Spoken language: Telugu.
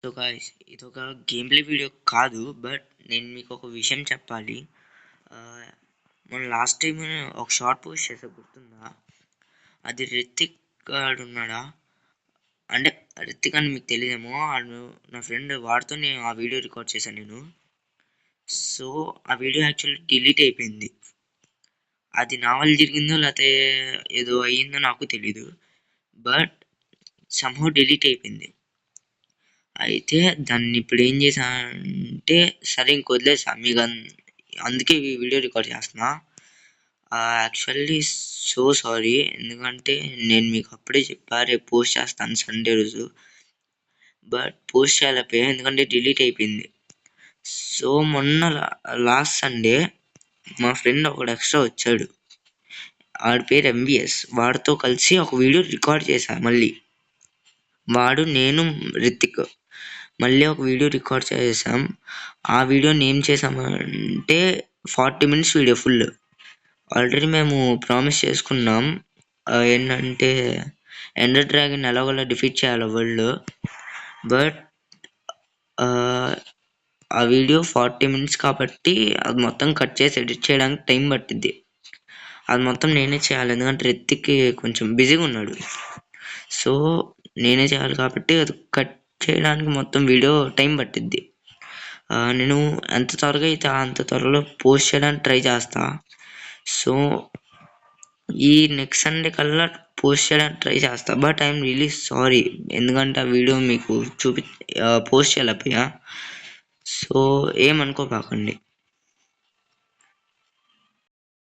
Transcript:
సో గాయ్స్ ఇదొక గేమ్ ప్లే వీడియో కాదు. బట్ నేను మీకు ఒక విషయం చెప్పాలి. మన లాస్ట్ టైం ఒక షార్ట్ పోస్ట్ చేసా, గుర్తుందా? అది రితిక్ గాడు ఉన్నాడా అంటే, రితిక్ అని మీకు తెలియదేమో. నా ఫ్రెండ్ వాడితో నేను ఆ వీడియో రికార్డ్ చేశాను నేను. సో ఆ వీడియో యాక్చువల్లీ డిలీట్ అయిపోయింది. అది నా వల్ల జరిగిందో లేకపోతే ఏదో అయ్యిందో నాకు తెలీదు. బట్ సమ్హౌ డిలీట్ అయిపోయింది. అయితే దాన్ని ఇప్పుడు ఏం చేశానంటే, సరే ఇంక వదిలేసా మీకు అందుకే ఈ వీడియో రికార్డ్ చేస్తున్నా. యాక్చువల్లీ సో సారీ, ఎందుకంటే నేను మీకు అప్పుడే చెప్పా రేపు పోస్ట్ చేస్తాను సండే రోజు. బట్ పోస్ట్ చేయలేకపోయా ఎందుకంటే డిలీట్ అయిపోయింది. సో మొన్న లాస్ట్ సండే మా ఫ్రెండ్ ఒకడు ఎక్స్ట్రా వచ్చాడు. వాడి పేరు ఎంబీఎస్. వాడితో కలిసి ఒక వీడియో రికార్డ్ చేశా. మళ్ళీ వాడు, నేను, రితిక్ మళ్ళీ ఒక వీడియో రికార్డ్ చేసాం. ఆ వీడియోని ఏం చేసామంటే 40 minutes వీడియో ఫుల్. ఆల్రెడీ మేము ప్రామిస్ చేసుకున్నాం ఏంటంటే ఎండర్ డ్రాగన్ ఎలాగోలా డిఫీట్ చేయాలి వరల్డ్. బట్ ఆ వీడియో 40 minutes కాబట్టి అది మొత్తం కట్ చేసి ఎడిట్ చేయడానికి టైం పట్టిద్ది. అది మొత్తం నేనే చేయాలి, ఎందుకంటే రితిక్కి కొంచెం బిజీగా ఉన్నాడు. సో నేనే చేయాలి కాబట్టి అది కట్ చేయడానికి మొత్తం వీడియో టైం పట్టిద్ది. నేను ఎంత త్వరగా అయితే అంత త్వరలో పోస్ట్ చేయడానికి ట్రై చేస్తా. సో ఈ నెక్స్ట్ సండే కల్లా పోస్ట్ చేయడానికి ట్రై చేస్తా. బట్ ఐఎమ్ రియలీ సారీ, ఎందుకంటే ఆ వీడియో మీకు పోస్ట్ చేయలేకపోయా. సో ఏమనుకోపాకండి.